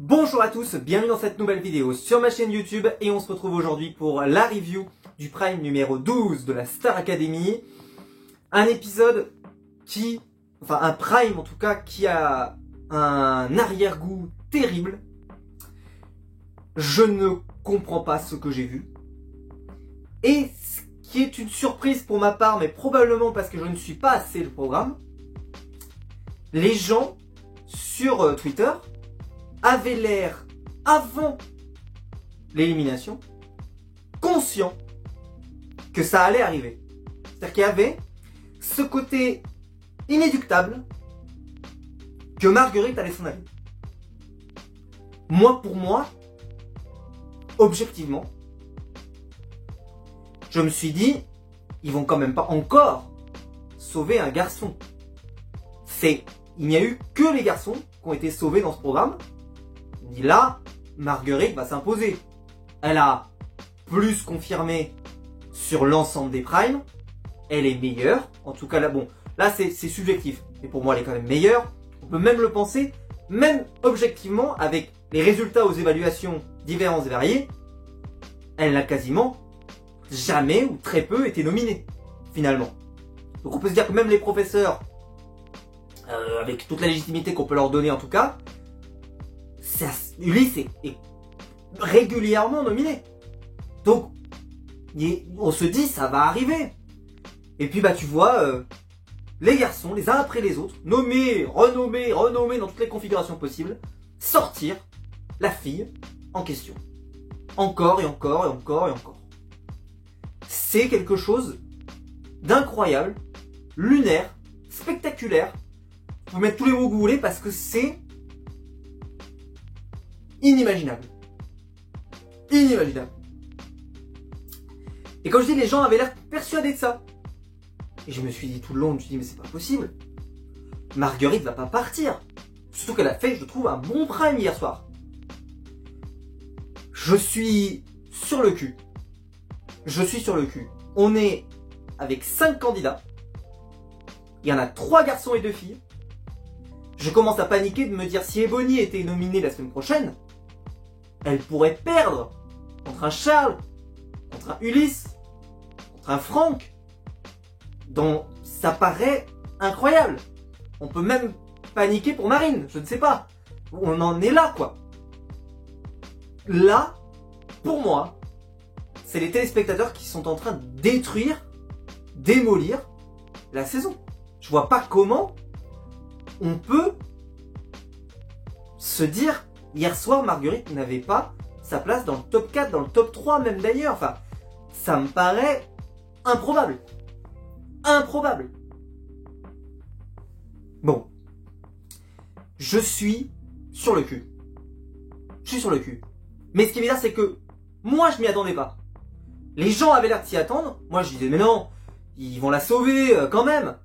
Bonjour à tous, bienvenue dans cette nouvelle vidéo sur ma chaîne YouTube et on se retrouve aujourd'hui pour la review du Prime numéro 12 de la Star Academy. Un épisode un Prime en tout cas, qui a un arrière-goût terrible. Je ne comprends pas ce que j'ai vu. Et ce qui est une surprise pour ma part, mais probablement parce que je ne suis pas assez le programme, les gens sur Twitter avaient l'air, avant l'élimination, conscients que ça allait arriver. C'est-à-dire qu'il y avait ce côté inéluctable que Marguerite allait s'en aller. Pour moi, objectivement, je me suis dit, ils vont quand même pas encore sauver un garçon. Il n'y a eu que les garçons qui ont été sauvés dans ce programme. Et là, Marguerite va s'imposer. Elle a plus confirmé sur l'ensemble des primes. Elle est meilleure. En tout cas, là c'est subjectif. Mais pour moi, elle est quand même meilleure. On peut même le penser, même objectivement, avec les résultats aux évaluations diverses et variées. Elle n'a quasiment jamais ou très peu été nominée, finalement. Donc on peut se dire que même les professeurs, avec toute la légitimité qu'on peut leur donner en tout cas, Ulysse est régulièrement nominé. Donc, on se dit, ça va arriver. Et puis, tu vois, les garçons, les uns après les autres, nommés, renommés dans toutes les configurations possibles, sortir la fille en question. Encore et encore et encore et encore. C'est quelque chose d'incroyable, lunaire, spectaculaire. Vous pouvez mettre tous les mots que vous voulez parce que c'est inimaginable. Inimaginable. Et quand je dis les gens avaient l'air persuadés de ça. Et je me suis dit tout le long, je me suis dit mais c'est pas possible. Marguerite va pas partir. Surtout qu'elle a fait, je trouve, un bon prime hier soir. Je suis sur le cul. Je suis sur le cul. On est avec 5 candidats. Il y en a 3 garçons et 2 filles. Je commence à paniquer de me dire si Ebony était nominée la semaine prochaine, elle pourrait perdre contre un Charles, contre un Ulysse, contre un Franck. Donc ça paraît incroyable. On peut même paniquer pour Marine, je ne sais pas. On en est là quoi. Là, pour moi, c'est les téléspectateurs qui sont en train de démolir la saison. Je vois pas comment on peut se dire, hier soir, Marguerite n'avait pas sa place dans le top 4, dans le top 3 même d'ailleurs. Enfin, ça me paraît improbable. Improbable. Bon. Je suis sur le cul. Je suis sur le cul. Mais ce qui est bizarre, c'est que moi, je m'y attendais pas. Les gens avaient l'air de s'y attendre. Moi, je disais, mais non, ils vont la sauver quand même.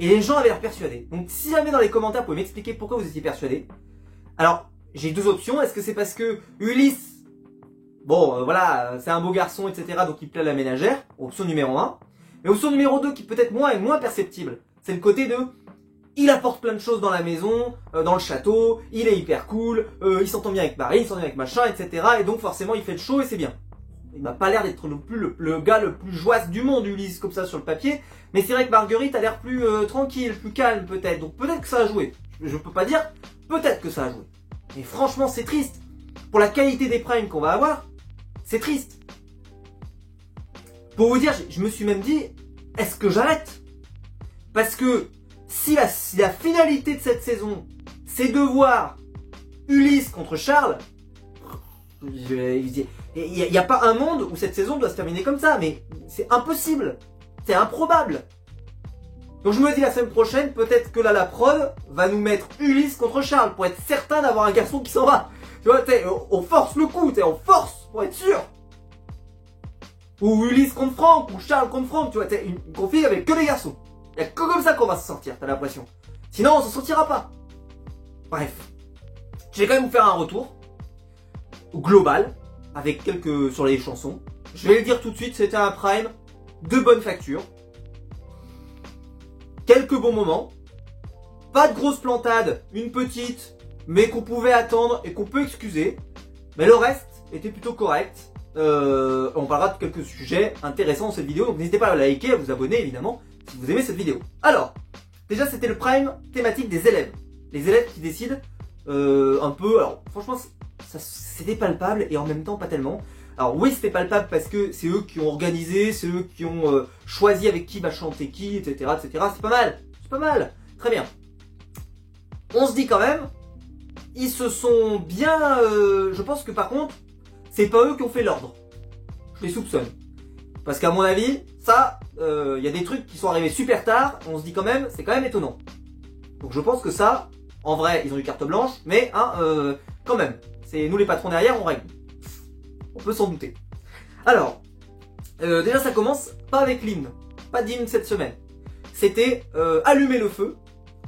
Et les gens avaient l'air persuadés. Donc si jamais dans les commentaires, vous pouvez m'expliquer pourquoi vous étiez persuadés. Alors, j'ai 2 options. Est-ce que c'est parce que Ulysse, voilà, c'est un beau garçon, etc. Donc il plaît à la ménagère, option numéro 1. Et option numéro 2, qui peut-être est moins perceptible, c'est le côté de, il apporte plein de choses dans la maison, dans le château, il est hyper cool, il s'entend bien avec Marine, il s'entend bien avec machin, etc. Et donc forcément il fait le show et c'est bien. Il m'a pas l'air d'être non plus le gars le plus joyeux du monde, Ulysse, comme ça sur le papier. Mais c'est vrai que Marguerite a l'air plus tranquille, plus calme peut-être. Donc peut-être que ça a joué. Je peux pas dire, peut-être que ça a joué. Mais franchement, c'est triste. Pour la qualité des primes qu'on va avoir, c'est triste. Pour vous dire, je me suis même dit, est-ce que j'arrête? Parce que si la finalité de cette saison, c'est de voir Ulysse contre Charles, il n'y a pas un monde où cette saison doit se terminer comme ça, mais c'est impossible, c'est improbable. Donc je me dis la semaine prochaine, peut-être que là la prod va nous mettre Ulysse contre Charles pour être certain d'avoir un garçon qui s'en va. Tu vois, on force le coup, on force pour être sûr. Ou Ulysse contre Franck, ou Charles contre Franck, tu vois, une config avec que les garçons. Il n'y a que comme ça qu'on va se sortir, t'as l'impression. Sinon on s'en sortira pas. Bref, je vais quand même vous faire un retour global, avec quelques sur les chansons. Je vais le dire tout de suite, c'était un prime de bonne facture. Quelques bons moments. Pas de grosse plantade, une petite, mais qu'on pouvait attendre et qu'on peut excuser. Mais le reste était plutôt correct. On parlera de quelques sujets intéressants dans cette vidéo, donc n'hésitez pas à liker, à vous abonner évidemment, si vous aimez cette vidéo. Alors, déjà c'était le prime thématique des élèves. Les élèves qui décident un peu, alors franchement c'était palpable et en même temps pas tellement. Alors oui, c'était palpable parce que c'est eux qui ont organisé, c'est eux qui ont choisi avec qui va chanter qui, etc. etc. C'est pas mal, très bien. On se dit quand même, ils se sont bien... je pense que par contre, c'est pas eux qui ont fait l'ordre. Je les soupçonne. Parce qu'à mon avis, ça, y a des trucs qui sont arrivés super tard, on se dit quand même, c'est quand même étonnant. Donc je pense que ça, en vrai, ils ont eu carte blanche, mais quand même, c'est nous les patrons derrière, on règle. On peut s'en douter. Alors, déjà ça commence pas avec l'hymne, pas d'hymne cette semaine. C'était allumer le feu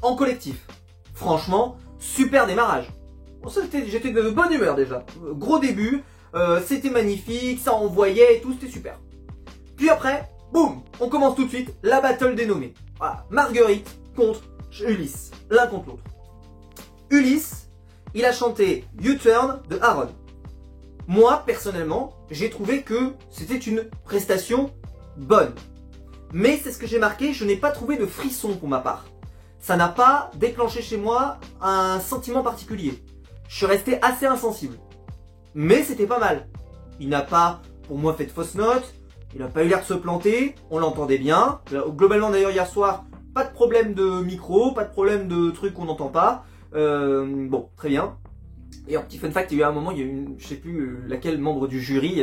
en collectif. Franchement, super démarrage. Bon, j'étais de bonne humeur déjà. Gros début, c'était magnifique, ça envoyait et tout, c'était super. Puis après, boum, on commence tout de suite la battle des nommés. Voilà, Marguerite contre Ulysse, l'un contre l'autre. Ulysse, il a chanté U-Turn de Aaron. Moi, personnellement, j'ai trouvé que c'était une prestation bonne. Mais c'est ce que j'ai marqué, je n'ai pas trouvé de frisson pour ma part. Ça n'a pas déclenché chez moi un sentiment particulier. Je suis resté assez insensible. Mais c'était pas mal. Il n'a pas, pour moi, fait de fausses notes. Il n'a pas eu l'air de se planter. On l'entendait bien. Globalement, d'ailleurs, hier soir, pas de problème de micro, pas de problème de trucs qu'on n'entend pas. Bon, très bien. Et un petit fun fact, il y a eu un moment, il y a eu je sais plus laquel membre du jury,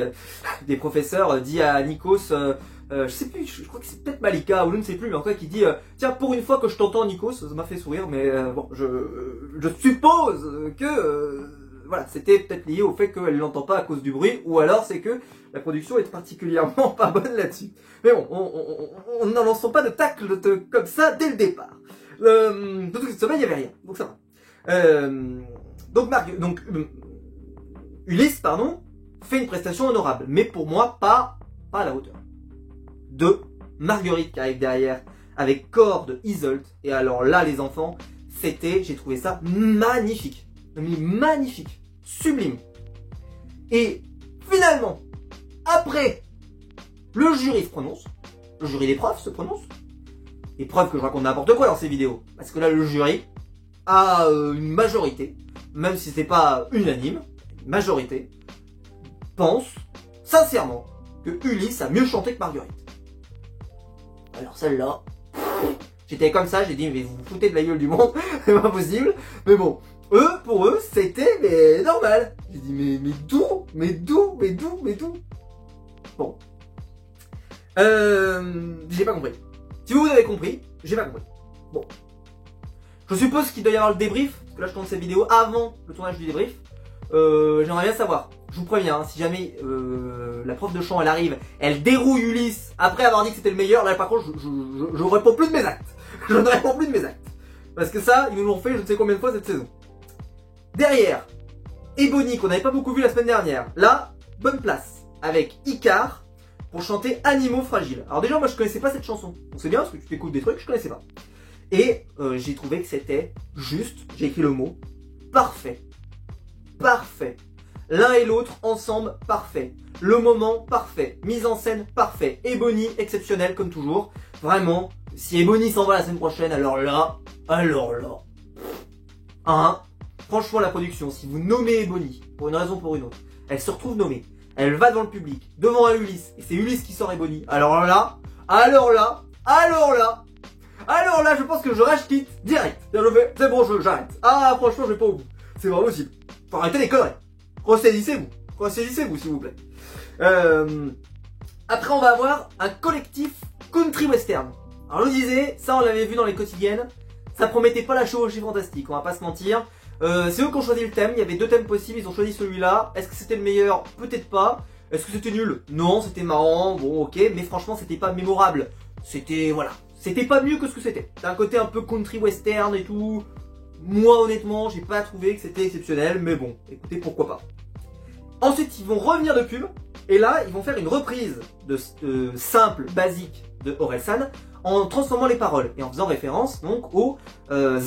des professeurs, dit à Nikos, je sais plus, je crois que c'est peut-être Malika ou je ne sais plus, mais en tout cas qui dit, tiens, pour une fois que je t'entends Nikos, ça m'a fait sourire, mais bon, je suppose que, voilà, c'était peut-être lié au fait qu'elle l'entend pas à cause du bruit, ou alors c'est que la production est particulièrement pas bonne là-dessus. Mais bon, on n'en lançons pas de tacle comme ça dès le départ. D'autant que cette semaine, il n'y avait rien, donc ça va. Donc Ulysse, pardon, fait une prestation honorable, mais pour moi, pas à la hauteur. De Marguerite qui arrive derrière, avec corps de Iseult, et alors là, les enfants, j'ai trouvé ça magnifique. Mais magnifique, sublime. Et finalement, après, le jury se prononce, le jury des profs se prononce, et preuve que je raconte n'importe quoi dans ces vidéos, parce que là, le jury a une majorité, même si c'est pas unanime, une majorité, pense sincèrement que Ulysse a mieux chanté que Marguerite. Alors celle-là, j'étais comme ça, j'ai dit mais vous vous foutez de la gueule du monde, c'est pas possible. Mais bon, pour eux, c'était normal. J'ai dit mais d'où. Bon, j'ai pas compris. Si vous avez compris, j'ai pas compris. Bon. Je suppose qu'il doit y avoir le débrief, parce que là je tourne cette vidéo avant le tournage du débrief. J'aimerais bien savoir, je vous préviens, hein, si jamais la prof de chant elle arrive, elle dérouille Ulysse après avoir dit que c'était le meilleur, là par contre je réponds plus de mes actes. Je ne réponds plus de mes actes. Parce que ça, ils nous l'ont fait je ne sais combien de fois cette saison. Derrière, Ebony qu'on n'avait pas beaucoup vu la semaine dernière, là, bonne place, avec Icar pour chanter Animaux Fragiles. Alors déjà moi je connaissais pas cette chanson, donc c'est bien parce que tu t'écoutes des trucs que je connaissais pas. Et j'ai trouvé que c'était juste, j'ai écrit le mot, parfait. Parfait. L'un et l'autre ensemble, parfait. Le moment, parfait. Mise en scène, parfait. Ebony, exceptionnel comme toujours. Vraiment, si Ebony s'en va la semaine prochaine, alors là. Hein, franchement la production, si vous nommez Ebony, pour une raison ou pour une autre, elle se retrouve nommée, elle va dans le public, devant un Ulysse, et c'est Ulysse qui sort Ebony, alors là, je pense que je rage quitte direct. C'est bon, j'arrête. Ah, franchement, je vais pas au bout. C'est pas possible. Faut arrêter les conneries. Ressaisissez-vous, s'il vous plaît. Après, on va avoir un collectif country western. Alors, je vous disais, ça, on l'avait vu dans les quotidiennes. Ça promettait pas la chevauchée fantastique, on va pas se mentir. C'est eux qui ont choisi le thème. Il y avait deux thèmes possibles, ils ont choisi celui-là. Est-ce que c'était le meilleur? Peut-être pas. Est-ce que c'était nul? Non, c'était marrant. Bon, ok, mais franchement, c'était pas mémorable. C'était, voilà. C'était pas mieux que ce que c'était. T'as un côté un peu country western et tout. Moi, honnêtement, j'ai pas trouvé que c'était exceptionnel, mais bon, écoutez, pourquoi pas. Ensuite, ils vont revenir de pub, et là, ils vont faire une reprise de simple, basique de Orelsan, en transformant les paroles, et en faisant référence, donc, aux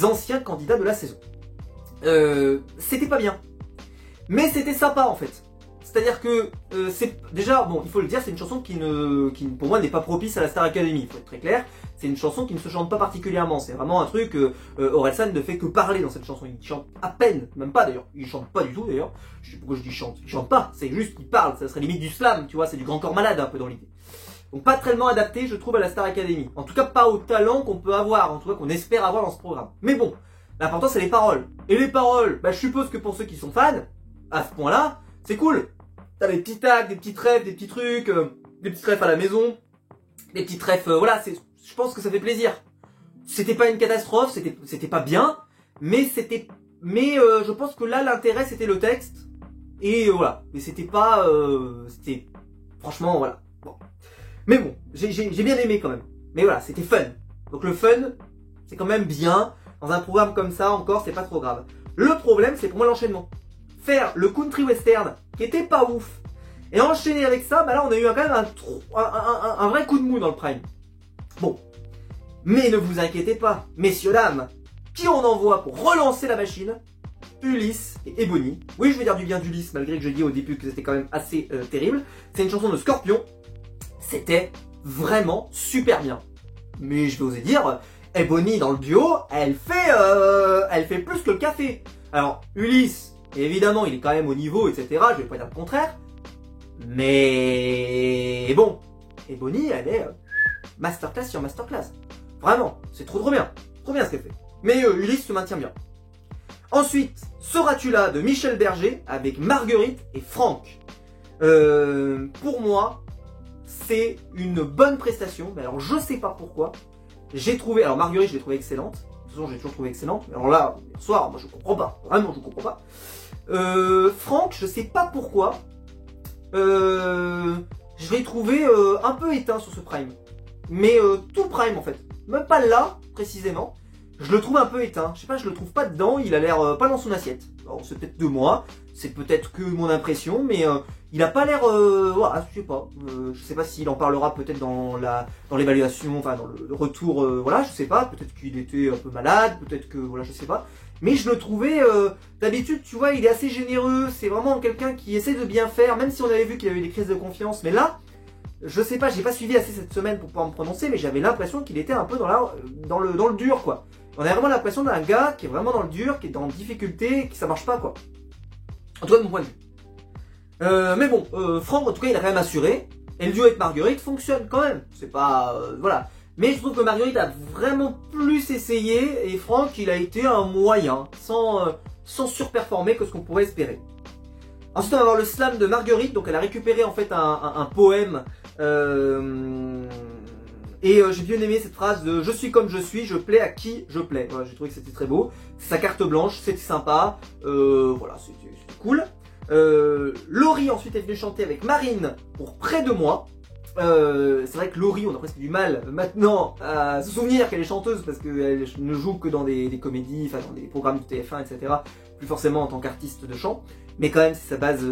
anciens candidats de la saison. c'était pas bien. Mais c'était sympa en fait. C'est-à-dire que c'est déjà, bon, il faut le dire, c'est une chanson qui pour moi n'est pas propice à la Star Academy, il faut être très clair. C'est une chanson qui ne se chante pas particulièrement. C'est vraiment un truc, Orelsan ne fait que parler dans cette chanson. Il chante à peine, même pas d'ailleurs. Il chante pas du tout d'ailleurs. Je sais pas pourquoi je dis chante. Il chante pas, c'est juste qu'il parle. Ça serait limite du slam, tu vois, c'est du grand corps malade un peu dans l'idée. Donc pas tellement adapté, je trouve, à la Star Academy. En tout cas, pas au talent qu'on peut avoir, en tout cas qu'on espère avoir dans ce programme. Mais bon, l'important c'est les paroles. Et les paroles, bah je suppose que pour ceux qui sont fans, à ce point-là, c'est cool. T'as des petits tags, des petits trèfles, des petits trucs, des petits trèfles à la maison, des petits trèfles, voilà, je pense que ça fait plaisir. C'était pas une catastrophe, c'était pas bien, mais je pense que là l'intérêt c'était le texte, et voilà, mais c'était pas, franchement voilà. Bon. Mais bon, j'ai bien aimé quand même, mais voilà, c'était fun. Donc le fun, c'est quand même bien, dans un programme comme ça encore, c'est pas trop grave. Le problème, c'est pour moi l'enchaînement. Faire le country western qui était pas ouf et enchaîner avec ça, bah là on a eu quand même un vrai coup de mou dans le prime. Bon, mais ne vous inquiétez pas, messieurs dames, qui on envoie pour relancer la machine? Ulysse et Ebony. Oui, je vais dire du bien d'Ulysse malgré que je dis au début que c'était quand même assez terrible. C'est une chanson de Scorpion. C'était vraiment super bien. Mais je vais oser dire, Ebony dans le duo, elle fait plus que le café. Alors Ulysse, évidemment, il est quand même au niveau, etc. Je vais pas dire le contraire. Mais bon, Ebony, elle est masterclass sur masterclass. Vraiment, c'est trop bien. Trop bien ce qu'elle fait. Mais Ulysse se maintient bien. Ensuite, Seras-tu là de Michel Berger avec Marguerite et Franck. Pour moi, c'est une bonne prestation. Mais alors, je sais pas pourquoi. J'ai trouvé, alors Marguerite, je l'ai trouvée excellente. De toute façon, j'ai toujours trouvé excellente. Mais alors là, hier soir, moi je comprends pas. Vraiment, je comprends pas. Franck, je sais pas pourquoi. Je l'ai trouvé un peu éteint sur ce prime. Mais tout le prime en fait. Même pas là, précisément. Je le trouve un peu éteint. Je sais pas, je le trouve pas dedans. Il a l'air pas dans son assiette. Alors c'est peut-être de moi. C'est peut-être que mon impression. Mais il a pas l'air... voilà, je sais pas s'il en parlera peut-être dans l'évaluation, enfin dans le retour. Voilà, je sais pas. Peut-être qu'il était un peu malade. Peut-être que... Voilà, je sais pas. Mais je le trouvais, d'habitude, tu vois, il est assez généreux, c'est vraiment quelqu'un qui essaie de bien faire, même si on avait vu qu'il avait eu des crises de confiance. Mais là, je sais pas, j'ai pas suivi assez cette semaine pour pouvoir me prononcer, mais j'avais l'impression qu'il était un peu dans le dur, quoi. On a vraiment l'impression d'un gars qui est vraiment dans le dur, qui est dans difficulté, qui ça marche pas, quoi. En tout cas, de mon point de vue. Mais bon, Franck, en tout cas, il a quand même assuré, et le duo avec Marguerite fonctionne quand même. C'est pas... voilà. Mais je trouve que Marguerite a vraiment plus essayé et Franck il a été un moyen, sans surperformer que ce qu'on pourrait espérer. Ensuite on va avoir le slam de Marguerite, donc elle a récupéré en fait un poème et j'ai bien aimé cette phrase de « Je suis comme je suis, je plais à qui je plais ». Voilà, j'ai trouvé que c'était très beau, c'est sa carte blanche, c'était sympa, voilà, c'était cool. Laurie ensuite est venue chanter avec Marine pour Près de moi. C'est vrai que Laurie, on a presque du mal maintenant à se souvenir qu'elle est chanteuse parce qu'elle ne joue que dans des comédies, enfin dans des programmes de TF1, etc. Plus forcément en tant qu'artiste de chant, mais quand même c'est sa base,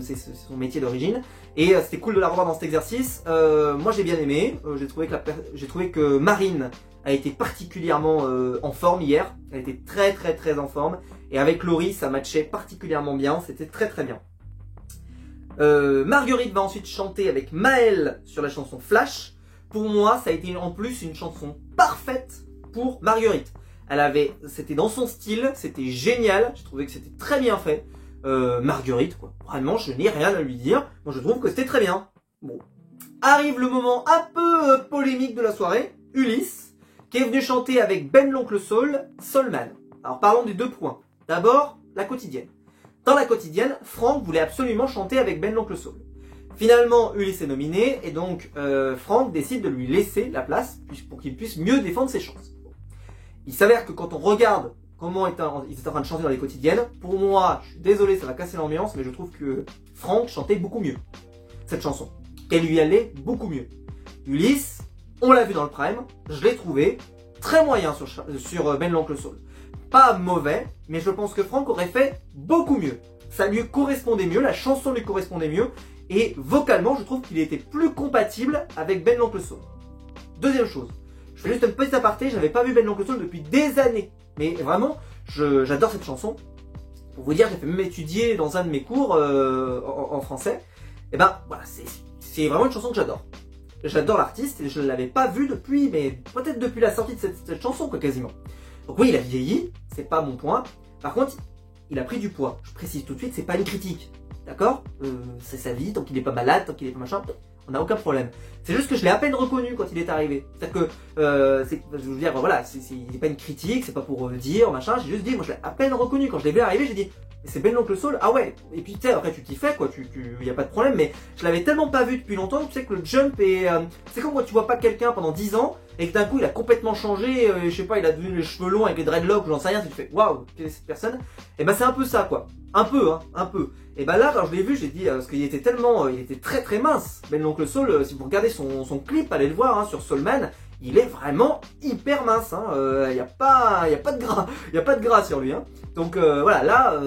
c'est son métier d'origine. Et c'était cool de la revoir dans cet exercice. Moi j'ai bien aimé, j'ai trouvé que Marine a été particulièrement en forme hier. Elle était très en forme. Et avec Laurie ça matchait particulièrement bien, c'était très bien. Marguerite va ensuite chanter avec Maëlle sur la chanson Flash. Pour moi, ça a été en plus une chanson parfaite pour Marguerite. C'était dans son style, c'était génial. J'ai trouvé que c'était très bien fait. Marguerite, quoi. Vraiment, je n'ai rien à lui dire. Moi, je trouve que c'était très bien. Bon. Arrive le moment un peu polémique de la soirée. Ulysse, qui est venu chanter avec Ben l'Oncle Soul, Soulman. Alors, parlons des deux points. D'abord, la quotidienne. Dans la quotidienne, Franck voulait absolument chanter avec Ben l'Oncle Soul. Finalement, Ulysse est nominé et donc Franck décide de lui laisser la place pour qu'il puisse mieux défendre ses chances. Il s'avère que quand on regarde comment ils étaient en train de chanter dans les quotidiennes, pour moi, je suis désolé, ça va casser l'ambiance, mais je trouve que Franck chantait beaucoup mieux cette chanson. Qu'elle lui allait beaucoup mieux. Ulysse, on l'a vu dans le prime, je l'ai trouvé très moyen sur Ben l'Oncle Soul. Pas mauvais, mais je pense que Franck aurait fait beaucoup mieux. Ça lui correspondait mieux, la chanson lui correspondait mieux, et vocalement, je trouve qu'il était plus compatible avec Ben l'Oncle Soul. Deuxième chose, je fais juste un petit aparté, j'avais pas vu Ben l'Oncle Soul depuis des années, mais vraiment, j'adore cette chanson. Pour vous dire, j'ai fait même étudier dans un de mes cours en français. Et ben voilà, c'est vraiment une chanson que j'adore. J'adore l'artiste et je ne l'avais pas vu depuis, mais peut-être depuis la sortie de cette chanson, quoi, quasiment. Donc oui, il a vieilli, c'est pas mon point. Par contre, il a pris du poids. Je précise tout de suite, c'est pas une critique. D'accord, c'est sa vie, tant qu'il est pas malade, tant qu'il est pas machin, on n'a aucun problème. C'est juste que je l'ai à peine reconnu quand il est arrivé. C'est-à-dire que, je veux dire, voilà, il n'est pas une critique, c'est pas pour dire, machin, j'ai juste dit, moi je l'ai à peine reconnu. Quand je l'ai vu arriver, j'ai dit, c'est Ben l'Oncle Soul, ah ouais. Et puis tu sais, après tu t'y fais, quoi, y a pas de problème, mais je l'avais tellement pas vu depuis longtemps, tu sais que le jump est, c'est comme quand tu vois pas quelqu'un pendant 10 ans, et que d'un coup il a complètement changé, je sais pas, il a devenu les cheveux longs avec les dreadlocks, j'en sais rien, tu te fais, waouh, quelle est cette personne? Et ben c'est un peu ça, quoi. Un peu, hein, un peu. Et ben là, quand je l'ai vu, j'ai dit, parce qu'il était tellement, il était très très mince. Ben l'Oncle Soul, si vous regardez son clip, allez le voir, hein, sur Soulman, il est vraiment hyper mince, hein. Y a pas de gras, y a pas de gras sur lui, hein. Donc voilà, là,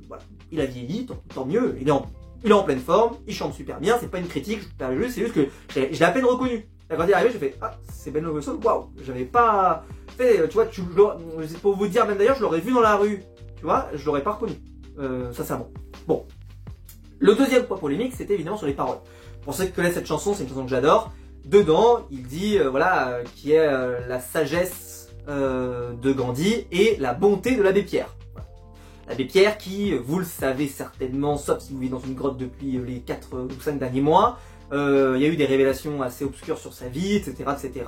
voilà, il a vieilli, tant mieux, il est en pleine forme, il chante super bien, c'est pas une critique, c'est juste que je l'ai à peine reconnu. Et quand il est arrivé, j'ai fait, ah, c'est Ben l'Oncle Soul, waouh, j'avais pas, fait, tu vois, c'est pour vous dire, même d'ailleurs, je l'aurais vu dans la rue, tu vois, je l'aurais pas reconnu, sincèrement. Bon. Le deuxième point polémique, c'était évidemment sur les paroles. Pour ceux qui connaissent cette chanson, c'est une chanson que j'adore. Dedans, il dit, voilà, qui est la sagesse de Gandhi et la bonté de l'abbé Pierre. Voilà. L'abbé Pierre qui, vous le savez certainement, sauf si vous vivez dans une grotte depuis les 4 ou 5 derniers mois, il y a eu des révélations assez obscures sur sa vie, etc., etc.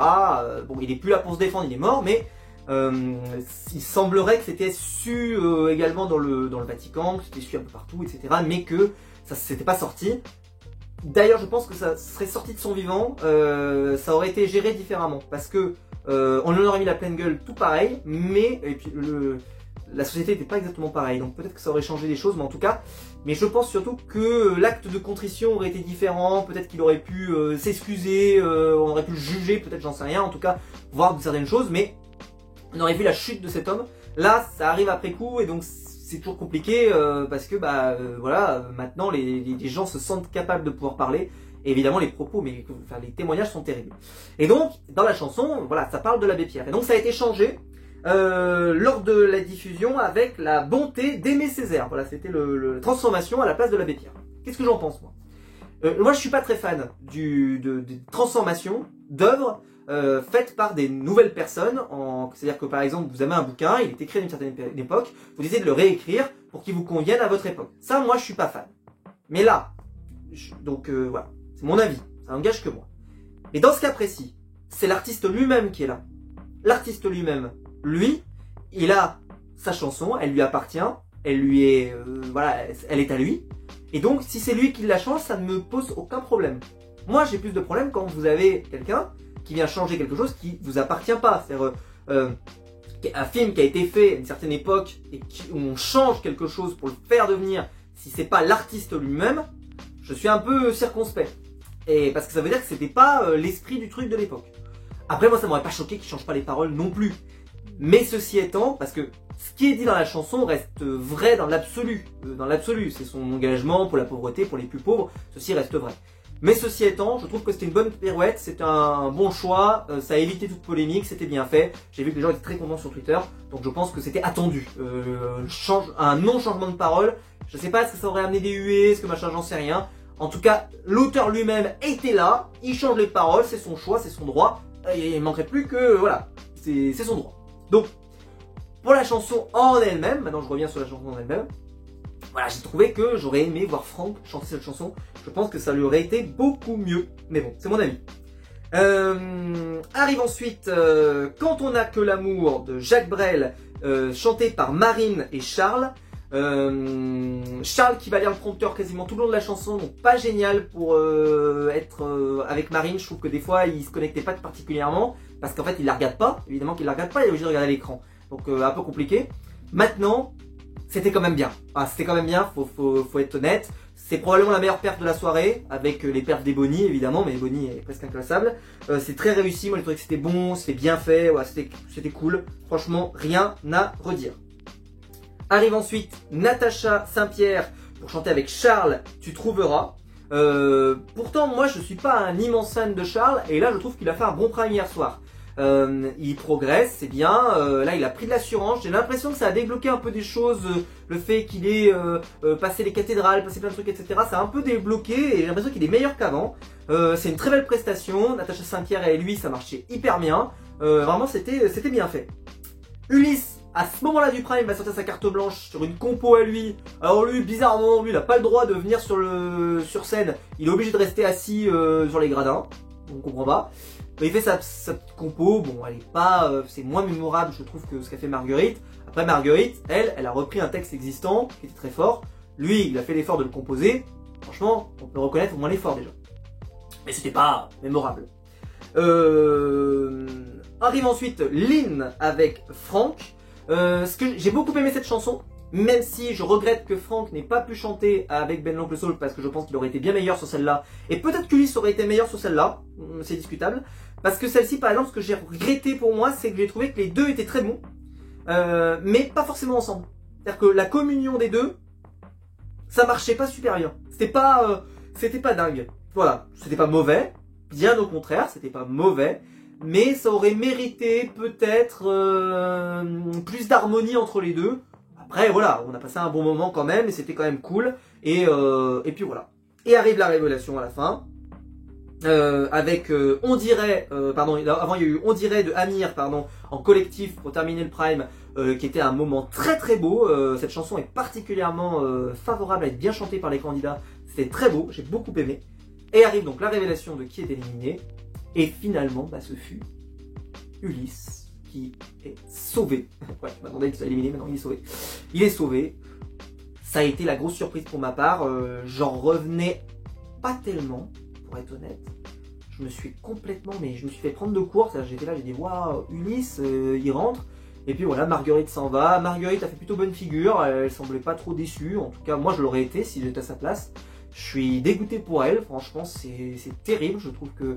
Bon, il est plus là pour se défendre, il est mort, mais il semblerait que c'était su également dans le Vatican, que c'était su un peu partout, etc., mais que ça s'était pas sorti. D'ailleurs, je pense que ça serait sorti de son vivant, ça aurait été géré différemment, parce que on lui aurait mis la pleine gueule tout pareil, mais et puis la société n'était pas exactement pareille, donc peut-être que ça aurait changé les choses, mais en tout cas, mais je pense surtout que l'acte de contrition aurait été différent, peut-être qu'il aurait pu s'excuser, on aurait pu le juger, peut-être, j'en sais rien, en tout cas, voir certaines choses, mais on aurait vu la chute de cet homme. Là, ça arrive après coup, et donc c'est toujours compliqué, parce que, voilà, maintenant, les gens se sentent capables de pouvoir parler, et évidemment, les propos, mais enfin, les témoignages sont terribles. Et donc, dans la chanson, voilà, ça parle de l'abbé Pierre. Et donc, ça a été changé lors de la diffusion avec la bonté d'Aimé Césaire. Voilà, c'était la transformation à la place de l'abbé Pierre. Qu'est-ce que j'en pense, moi? Moi, je suis pas très fan des transformations d'œuvres faites par des nouvelles personnes. C'est-à-dire que, par exemple, vous avez un bouquin, il est écrit à une certaine époque, vous essayez de le réécrire pour qu'il vous convienne à votre époque. Ça, moi, je suis pas fan. Mais là, donc voilà, c'est mon avis, ça n'engage que moi. Mais dans ce cas précis, c'est l'artiste lui-même qui est là. L'artiste lui-même, lui, il a sa chanson, elle lui appartient, elle lui est, voilà, elle est à lui. Et donc, si c'est lui qui la change, ça ne me pose aucun problème. Moi, j'ai plus de problème quand vous avez quelqu'un qui vient changer quelque chose qui vous appartient pas. C'est-à-dire un film qui a été fait à une certaine époque et où on change quelque chose pour le faire devenir, si c'est pas l'artiste lui-même, je suis un peu circonspect. Et parce que ça veut dire que c'était pas l'esprit du truc de l'époque. Après, moi, ça m'aurait pas choqué qu'il change pas les paroles non plus. Mais ceci étant, parce que ce qui est dit dans la chanson reste vrai dans l'absolu. C'est son engagement pour la pauvreté, pour les plus pauvres, ceci reste vrai. Mais ceci étant, je trouve que c'était une bonne pirouette, c'était un bon choix, ça a évité toute polémique, c'était bien fait. J'ai vu que les gens étaient très contents sur Twitter, donc je pense que c'était attendu. Un non-changement de parole, je sais pas est-ce que ça aurait amené des huées, est-ce que machin, j'en sais rien. En tout cas, l'auteur lui-même était là, il change les paroles, c'est son choix, c'est son droit. Il manquerait plus que, voilà, c'est son droit. Donc, pour la chanson en elle-même, maintenant je reviens sur la chanson en elle-même, voilà, j'ai trouvé que j'aurais aimé voir Franck chanter cette chanson. Je pense que ça lui aurait été beaucoup mieux. Mais bon, c'est mon avis. Arrive ensuite Quand on n'a que l'amour de Jacques Brel, chanté par Marine et Charles. Charles qui va lire le prompteur quasiment tout le long de la chanson, donc pas génial pour être avec Marine. Je trouve que des fois il se connectait pas particulièrement parce qu'en fait il la regarde pas, évidemment qu'il la regarde pas, il est obligé de regarder l'écran, donc un peu compliqué. Maintenant c'était quand même bien, c'était quand même bien, faut être honnête. C'est probablement la meilleure perf de la soirée, avec les perfs des Bonnie évidemment, mais Bonnie est presque inclassable. C'est très réussi, moi j'ai trouvé que c'était bon, c'était bien fait, ouais, c'était cool, franchement rien à redire. Arrive ensuite Natacha Saint-Pierre pour chanter avec Charles, Tu trouveras. Pourtant moi je suis pas un immense fan de Charles, et là je trouve qu'il a fait un bon prime hier soir. il progresse, c'est bien. Là, il a pris de l'assurance. J'ai l'impression que ça a débloqué un peu des choses. Le fait qu'il ait passé les cathédrales, passé plein de trucs, etc. Ça a un peu débloqué et j'ai l'impression qu'il est meilleur qu'avant. C'est une très belle prestation. Natacha Saint-Pierre et lui, ça marchait hyper bien. Vraiment, c'était bien fait. Ulysse, à ce moment-là du prime, va sortir sa carte blanche sur une compo à lui. Alors lui, bizarrement, lui, il n'a pas le droit de venir sur scène. Il est obligé de rester assis sur les gradins. On comprend pas. Il fait sa petite compo. Bon, elle est pas, c'est moins mémorable, je trouve, que ce qu'a fait Marguerite. Après, Marguerite, elle a repris un texte existant qui était très fort. Lui, il a fait l'effort de le composer. Franchement, on peut reconnaître au moins l'effort déjà. Mais c'était pas mémorable. Arrive ensuite Lynn avec Franck. J'ai beaucoup aimé cette chanson, même si je regrette que Franck n'ait pas pu chanter avec Ben l'Oncle Soul parce que je pense qu'il aurait été bien meilleur sur celle-là. Et peut-être qu'Ulysse aurait été meilleur sur celle-là, c'est discutable. Parce que celle-ci, par exemple, ce que j'ai regretté pour moi, c'est que j'ai trouvé que les deux étaient très bons, mais pas forcément ensemble. C'est-à-dire que la communion des deux, ça marchait pas super bien. C'était pas dingue. Voilà, c'était pas mauvais, bien au contraire, c'était pas mauvais. Mais ça aurait mérité peut-être plus d'harmonie entre les deux. Après voilà, on a passé un bon moment quand même et c'était quand même cool. Et puis voilà. Et arrive la révélation à la fin. Avec On dirait, avant il y a eu On dirait de Amir, en collectif pour terminer le prime, qui était un moment très très beau. Cette chanson est particulièrement favorable à être bien chantée par les candidats. C'était très beau, j'ai beaucoup aimé. Et arrive donc la révélation de qui est éliminé. Et finalement, ce fut Ulysse qui est sauvé. Ouais, je m'attendais qu'il soit éliminé, maintenant il est sauvé. Il est sauvé. Ça a été la grosse surprise pour ma part. J'en revenais pas tellement, pour être honnête. Je me suis fait prendre de court. J'étais là, j'ai dit, waouh, Ulysse, il rentre. Et puis voilà, Marguerite s'en va. Marguerite a fait plutôt bonne figure. Elle semblait pas trop déçue. En tout cas, moi, je l'aurais été si j'étais à sa place. Je suis dégoûté pour elle. Franchement, c'est terrible. Je trouve que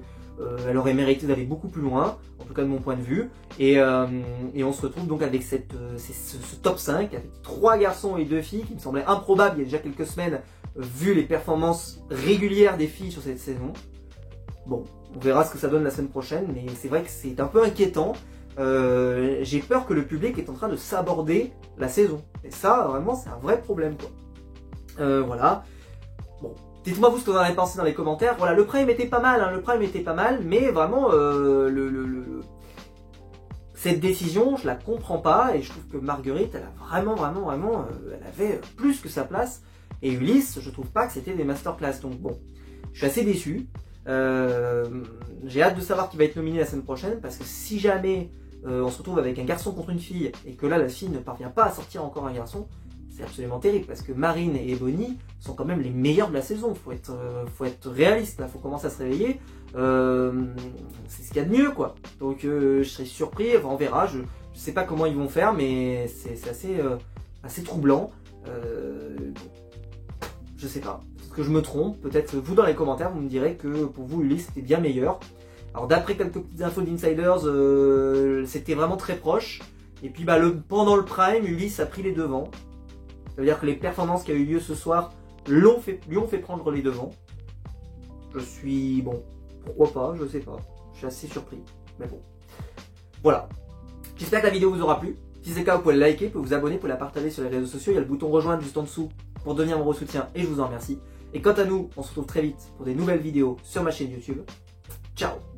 elle aurait mérité d'aller beaucoup plus loin, en tout cas de mon point de vue. Et on se retrouve donc avec ce top 5, avec 3 garçons et 2 filles, qui me semblait improbable il y a déjà quelques semaines, vu les performances régulières des filles sur cette saison. Bon, on verra ce que ça donne la semaine prochaine, mais c'est vrai que c'est un peu inquiétant. J'ai peur que le public est en train de s'aborder la saison. Et ça, vraiment, c'est un vrai problème, quoi. Voilà. Bon. Dites-moi vous ce que vous en avez pensé dans les commentaires. Voilà, le prime était pas mal, mais vraiment, cette décision, je la comprends pas, et je trouve que Marguerite, elle a vraiment, elle avait plus que sa place, et Ulysse, je trouve pas que c'était des masterclass, donc bon, je suis assez déçu. J'ai hâte de savoir qui va être nominé la semaine prochaine, parce que si jamais on se retrouve avec un garçon contre une fille, et que là, la fille ne parvient pas à sortir encore un garçon, c'est absolument terrible parce que Marine et Ebony sont quand même les meilleurs de la saison. Faut être réaliste là, faut commencer à se réveiller. C'est ce qu'il y a de mieux quoi. Donc je serais surpris, enfin, on verra. Je sais pas comment ils vont faire, mais c'est assez troublant. Je sais pas. Est-ce que je me trompe? Peut-être vous dans les commentaires vous me direz que pour vous Ulysse était bien meilleur. Alors d'après quelques petites infos d'insiders, c'était vraiment très proche. Et puis pendant le prime, Ulysse a pris les devants. Ça veut dire que les performances qui ont eu lieu ce soir lui ont fait prendre les devants. Je suis... bon, pourquoi pas, je sais pas. Je suis assez surpris, mais bon. Voilà. J'espère que la vidéo vous aura plu. Si c'est le cas, vous pouvez la liker, vous pouvez vous abonner, vous pouvez la partager sur les réseaux sociaux. Il y a le bouton rejoindre juste en dessous pour devenir mon soutien et je vous en remercie. Et quant à nous, on se retrouve très vite pour des nouvelles vidéos sur ma chaîne YouTube. Ciao!